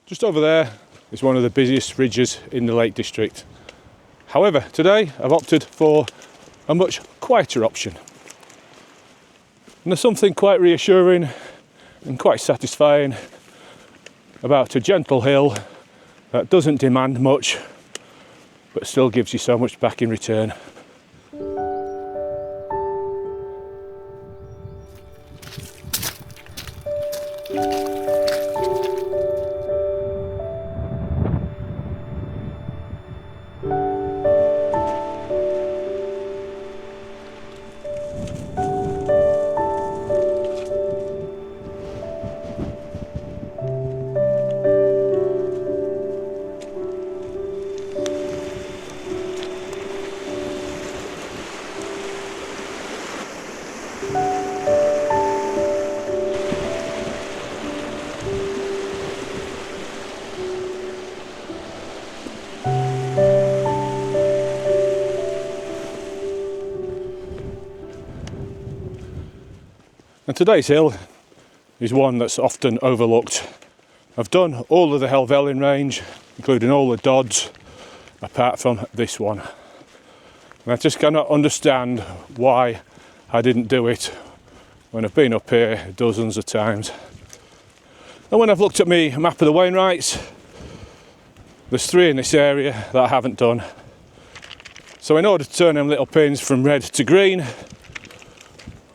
Just over there is one of the busiest ridges in the Lake District. However, today I've opted for a much quieter option. And there's something quite reassuring and quite satisfying about a gentle hill that doesn't demand much, but still gives you so much back in return. And today's hill is one that's often overlooked. I've done all of the Helvellyn range, including all the Dodds, apart from this one. And I just cannot understand why I didn't do it when I've been up here dozens of times. And when I've looked at my map of the Wainwrights, there's 3 in this area that I haven't done. So in order to turn them little pins from red to green,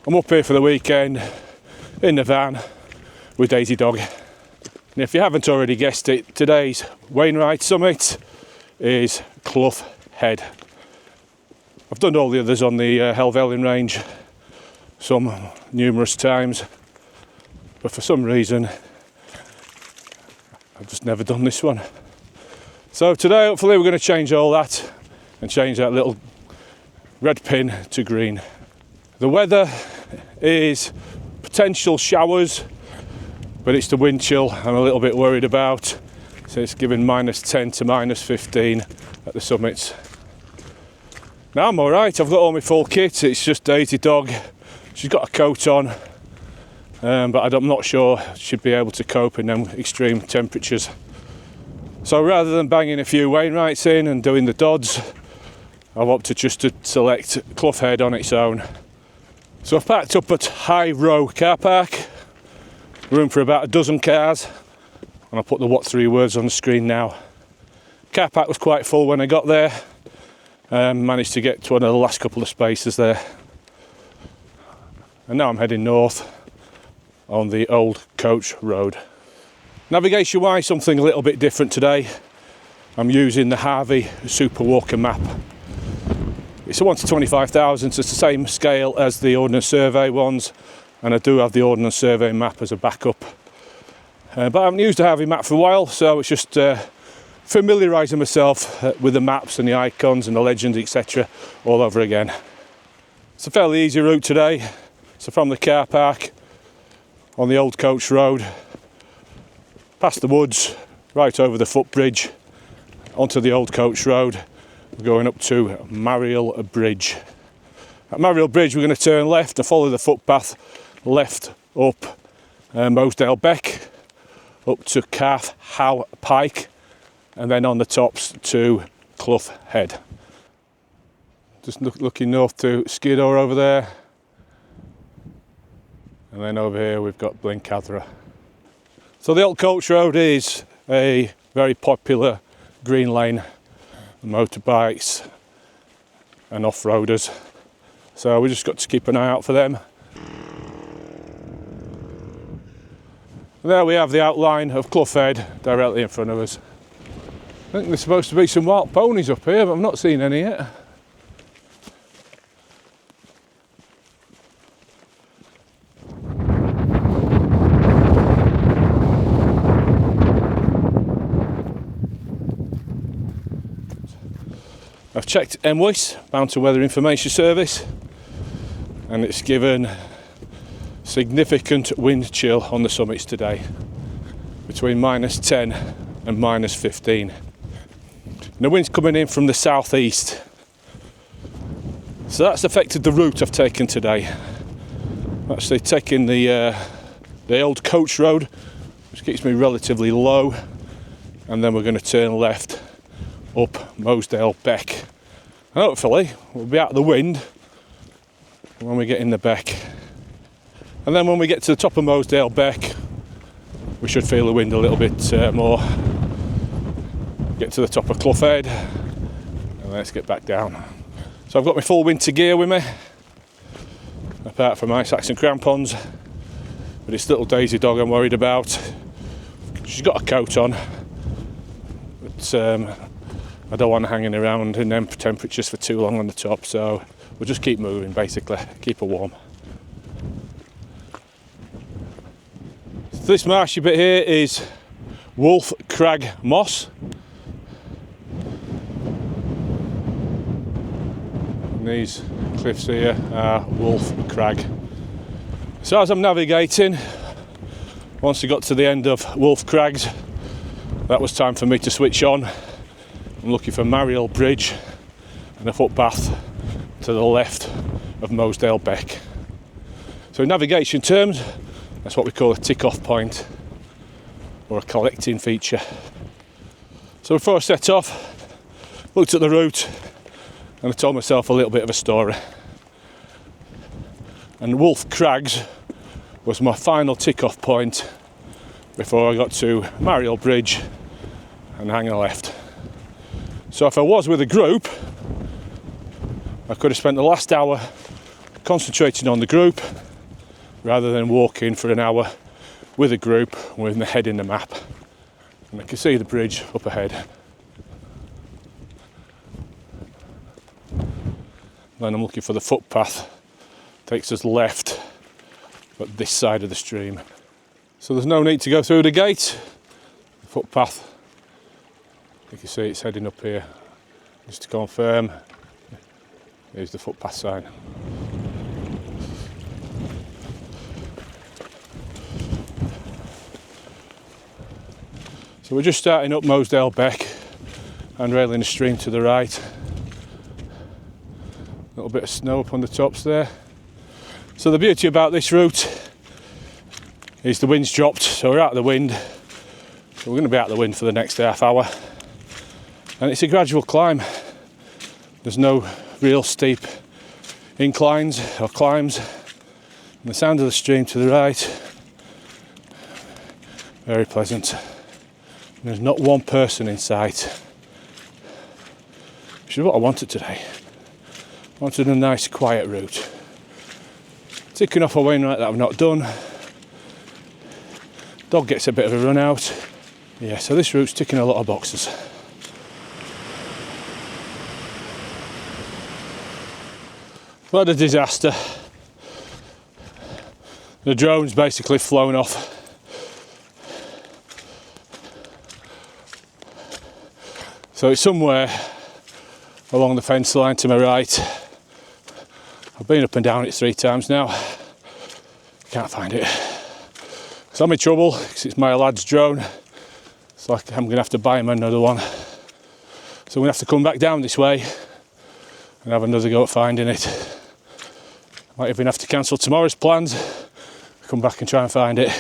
I'm up here for the weekend in the van with Daisy Dog. And if you haven't already guessed it, today's Wainwright summit is Clough Head. I've done all the others on the Helvellyn range some numerous times, but for some reason I've just never done this one. So today hopefully we're going to change all that and change that little red pin to green. The weather is potential showers, but it's the wind chill I'm a little bit worried about. So it's giving -10 to -15 at the summits. Now I'm alright, I've got all my full kit, it's just Daisy Dog. She's got a coat on, but I'm not sure she'd be able to cope in them extreme temperatures. So rather than banging a few Wainwrights in and doing the Dodds, I've opted just to select Clough Head on its own. So I've parked up at High Row car park, room for about a dozen cars, and I'll put the what 3 words on the screen now. Car park was quite full when I got there, managed to get to one of the last couple of spaces there. And now I'm heading north on the old coach road. Navigation wise, something a little bit different today. I'm using the Harvey Super Walker map. It's a 1 to 25,000, so it's the same scale as the Ordnance Survey ones, and I do have the Ordnance Survey map as a backup. But I haven't used the Harvey map for a while, so it's just familiarising myself with the maps and the icons and the legends, etc. all over again. It's a fairly easy route today. So from the car park on the old coach road, past the woods, right over the footbridge, onto the old coach road. We're going up to Mariel Bridge. At Mariel Bridge we're going to turn left and follow the footpath left up Mosedale Beck, up to Calf Howe Pike, and then on the tops to Clough Head. Just looking north to Skiddaw over there, and then over here we've got Blencathra. So the old coach road is a very popular green lane for motorbikes and off-roaders, so we just got to keep an eye out for them. There we have the outline of Clough Head directly in front of us. I think there's supposed to be some wild ponies up here, but I've not seen any yet. I've checked MWIS, Mountain Weather Information Service, and it's given significant wind chill on the summits today, between -10 and -15. And the wind's coming in from the southeast, so that's affected the route I've taken today. I'm actually taking the old coach road, which keeps me relatively low, and then we're going to turn left up Mosedale Beck. And hopefully we'll be out of the wind when we get in the beck. And then when we get to the top of Mosedale Beck, we should feel the wind a little bit more. Get to the top of Clough Head, and let's get back down. So I've got my full winter gear with me, apart from my Saxon crampons, but it's little Daisy dog I'm worried about. She's got a coat on, but I don't want her hanging around in them temperatures for too long on the top, so we'll just keep moving, basically, keep her warm. So this marshy bit here is Wolf Crag Moss. And these cliffs here are Wolf Crag. So as I'm navigating, once I got to the end of Wolf Crags, that was time for me to switch on. I'm looking for Mariel Bridge and a footpath to the left of Mosedale Beck. So in navigation terms, that's what we call a tick-off point, or a collecting feature. So before I set off, looked at the route and I told myself a little bit of a story. And Wolf Crags was my final tick-off point before I got to Mariel Bridge and hang a left. So if I was with a group, I could have spent the last hour concentrating on the group rather than walking for an hour with a group with my head in the map. And I can see the bridge up ahead. Then I'm looking for the footpath. Takes us left, but this side of the stream. So there's no need to go through the gate. The footpath, you can see it's heading up here. Just to confirm, here's the footpath sign. So we're just starting up Mosedale Beck and railing the stream to the right. A little bit of snow up on the tops there. So the beauty about this route is the wind's dropped, so we're out of the wind. So we're going to be out of the wind for the next half hour. And it's a gradual climb. There's no real steep inclines or climbs. And the sound of the stream to the right, very pleasant. And there's not one person in sight, which is what I wanted today. I wanted a nice quiet route. Ticking off a Wainwright that I've not done. Dog gets a bit of a run out. Yeah, so this route's ticking a lot of boxes. What a disaster. The drone's basically flown off. So it's somewhere along the fence line to my right. I've been up and down it 3 times now. Can't find it. So I'm in trouble because it's my lad's drone. It's like I'm going to have to buy him another one. So I'm going to have to come back down this way and have another go at finding it. Might even have to cancel tomorrow's plans, come back and try and find it.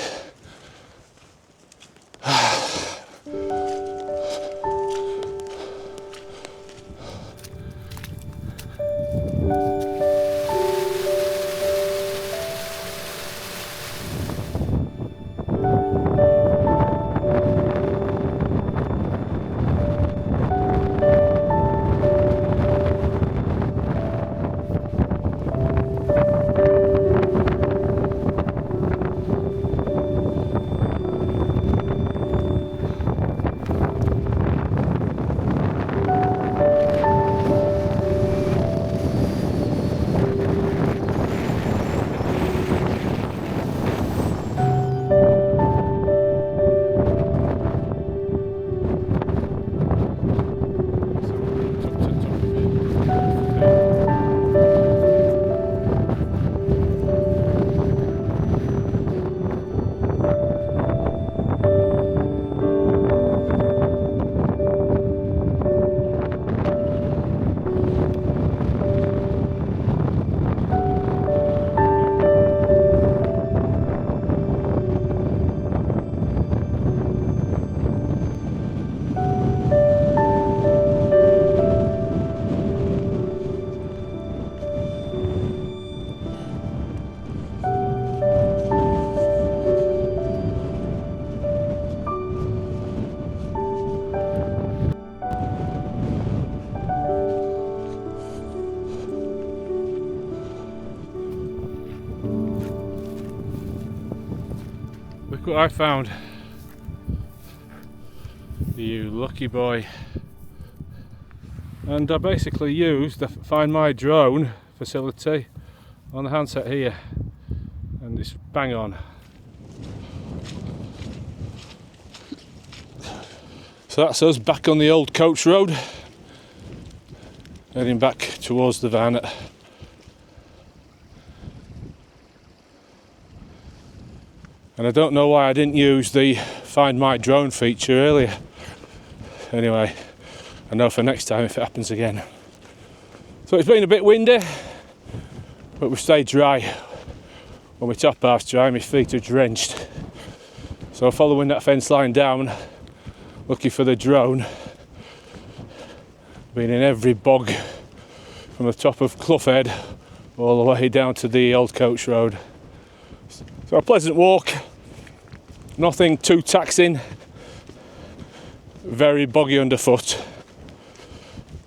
what I found. You lucky boy. And I basically used the Find My Drone facility on the handset here, and it's bang on. So that's us back on the old coach road, heading back towards the van. And I don't know why I didn't use the Find My Drone feature earlier. Anyway, I know for next time if it happens again. So it's been a bit windy, but we've stayed dry. When my top half's dry, my feet are drenched. So following that fence line down, looking for the drone. Been in every bog from the top of Clough Head all the way down to the old coach road. So a pleasant walk, nothing too taxing, very boggy underfoot.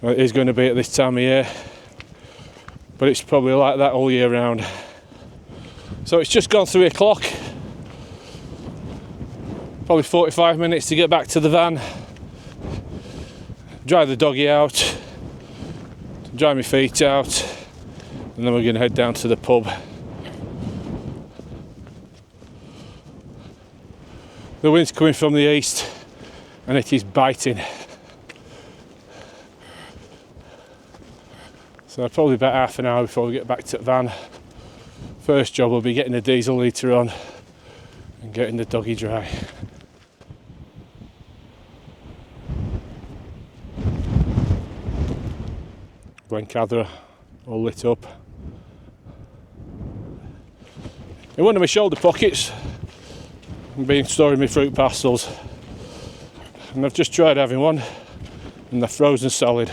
It is going to be at this time of year, but it's probably like that all year round. So it's just gone 3 o'clock, probably 45 minutes to get back to the van, dry the doggy out, dry my feet out, and then we're going to head down to the pub. The wind's coming from the east and it is biting. So probably about half an hour before we get back to the van. First job will be getting the diesel litre on and getting the doggy dry. Glencadra all lit up. In one of my shoulder pockets I've been storing my fruit parcels, and I've just tried having one and they're frozen solid.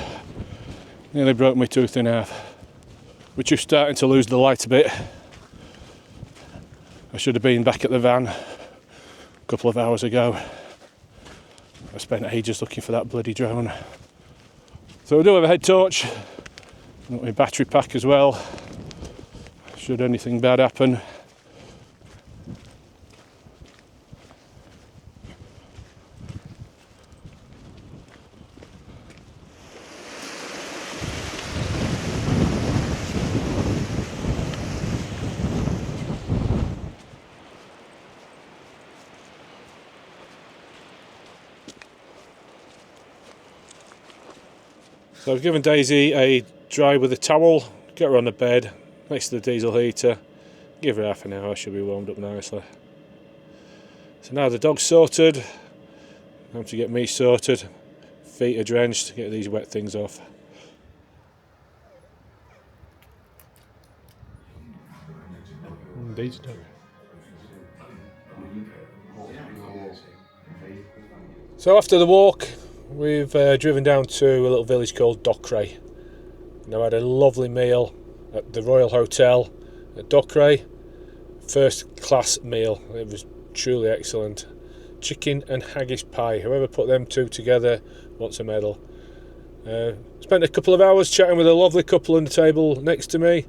Nearly broke my tooth in half. We're just starting to lose the light a bit. I should have been back at the van a couple of hours ago. I spent ages looking for that bloody drone. So we do have a head torch, got my battery pack as well, should anything bad happen. So I've given Daisy a dry with a towel, get her on the bed next to the diesel heater, give her half an hour, she'll be warmed up nicely. So now the dog's sorted, time to get me sorted, feet are drenched, get these wet things off. Indeed, dog. So after the walk, we've driven down to a little village called Dockeray. Now I had a lovely meal at the Royal Hotel at Dockeray. First class meal, it was truly excellent. Chicken and haggis pie, whoever put them two together wants a medal. Spent a couple of hours chatting with a lovely couple on the table next to me,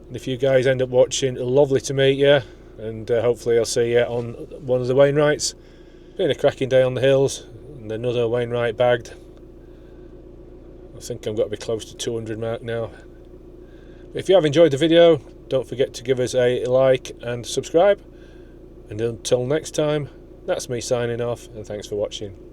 and if you guys end up watching, lovely to meet you, and hopefully I'll see you on one of the Wainwrights. Been a cracking day on the hills, and another Wainwright bagged. I think I've got to be close to 200 mark now. If you have enjoyed the video, don't forget to give us a like and subscribe. And until next time, that's me signing off, and thanks for watching.